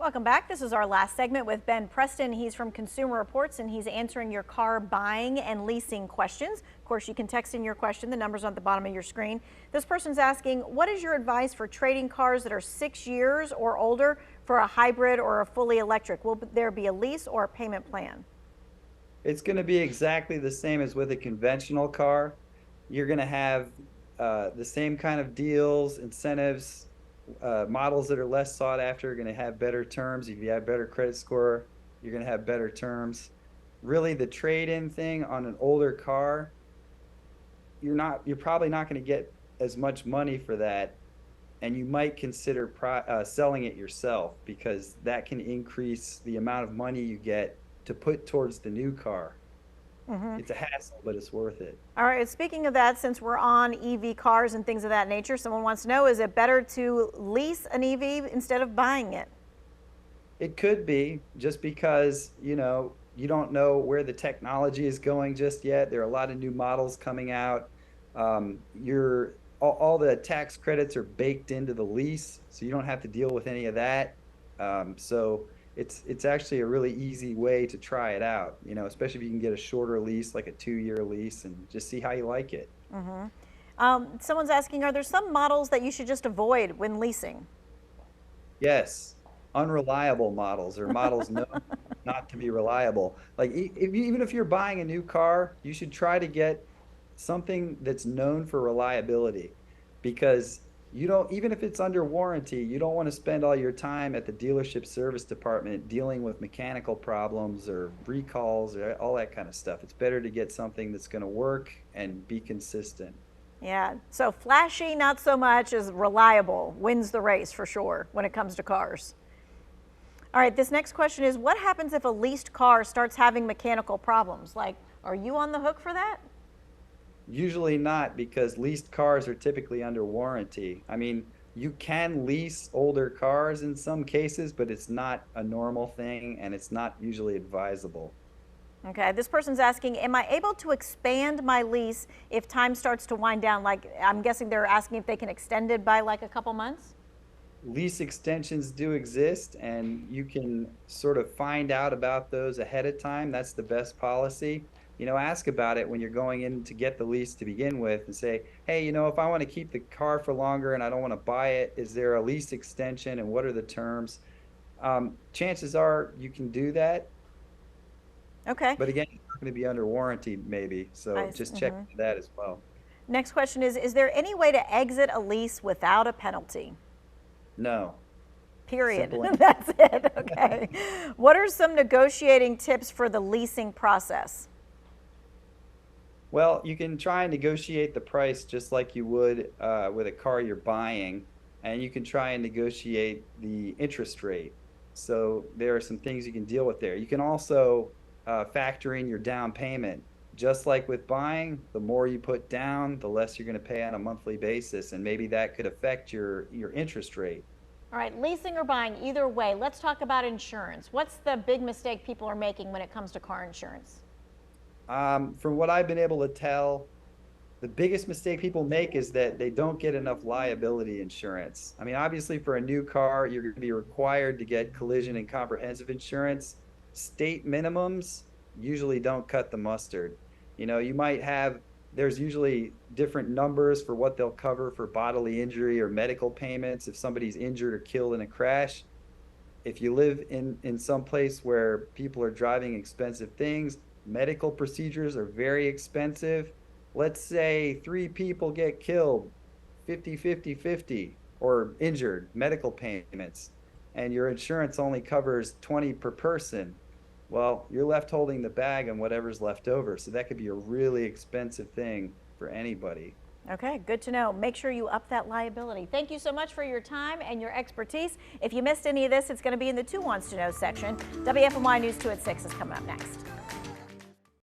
Welcome back. This is our last segment with Ben Preston. He's from Consumer Reports and he's answering your car buying and leasing questions. Of course, you can text in your question. The number's on the bottom of your screen. This person's asking, what is your advice for trading cars that are 6 years or older for a hybrid or a fully electric? Will there be a lease or a payment plan? It's going to be exactly the same as with a conventional car. You're going to have the same kind of deals, incentives. Models that are less sought after are going to have better terms. If you have better credit score, you're going to have better terms. Really, the trade-in thing on an older car, you're probably not going to get as much money for that, and you might consider selling it yourself because that can increase the amount of money you get to put towards the new car. It's a hassle, but it's worth it. All right, speaking of that, since we're on EV cars and things of that nature, someone wants to know, is it better to lease an EV instead of buying it? It could be, just because, you don't know where the technology is going just yet. There are a lot of new models coming out. All the tax credits are baked into the lease, so you don't have to deal with any of that. So it's actually a really easy way to try it out, especially if you can get a shorter lease, like a 2-year lease, and just see how you like it. Someone's asking, are there some models that you should just avoid when leasing? Yes, unreliable models, or models known not to be reliable. Like even if you're buying a new car, you should try to get something that's known for reliability, because you don't, even if it's under warranty, you don't want to spend all your time at the dealership service department dealing with mechanical problems or recalls or all that kind of stuff. It's better to get something that's going to work and be consistent. Yeah, so flashy, not so much, as reliable wins the race for sure when it comes to cars. All right, this next question is, what happens if a leased car starts having mechanical problems? Like, are you on the hook for that? Usually not, because leased cars are typically under warranty. I mean, you can lease older cars in some cases, but it's not a normal thing and it's not usually advisable. Okay, this person's asking, am I able to expand my lease if time starts to wind down? Like, I'm guessing they're asking if they can extend it by like a couple months? Lease extensions do exist, and you can sort of find out about those ahead of time. That's the best policy. Ask about it when you're going in to get the lease to begin with, and say, hey, if I want to keep the car for longer and I don't want to buy it, is there a lease extension and what are the terms? Chances are you can do that. Okay. But again, it's not going to be under warranty maybe. So just check that as well. Next question is there any way to exit a lease without a penalty? No. Period. That's it. Okay. What are some negotiating tips for the leasing process? Well, you can try and negotiate the price just like you would with a car you're buying, and you can try and negotiate the interest rate. So there are some things you can deal with there. You can also factor in your down payment. Just like with buying, the more you put down, the less you're going to pay on a monthly basis, and maybe that could affect your interest rate. All right, leasing or buying, either way, let's talk about insurance. What's the big mistake people are making when it comes to car insurance? From what I've been able to tell, the biggest mistake people make is that they don't get enough liability insurance. I mean, obviously for a new car, you're going to be required to get collision and comprehensive insurance. State minimums usually don't cut the mustard. There's usually different numbers for what they'll cover for bodily injury or medical payments if somebody's injured or killed in a crash. If you live in some place where people are driving expensive things, medical procedures are very expensive. Let's say 3 people get killed, 50-50-50, or injured, medical payments, and your insurance only covers 20 per person. Well, you're left holding the bag on whatever's left over. So that could be a really expensive thing for anybody. Okay, good to know. Make sure you up that liability. Thank you so much for your time and your expertise. If you missed any of this, it's going to be in the 2 Wants to Know section. WFMY News 2 at 6 is coming up next.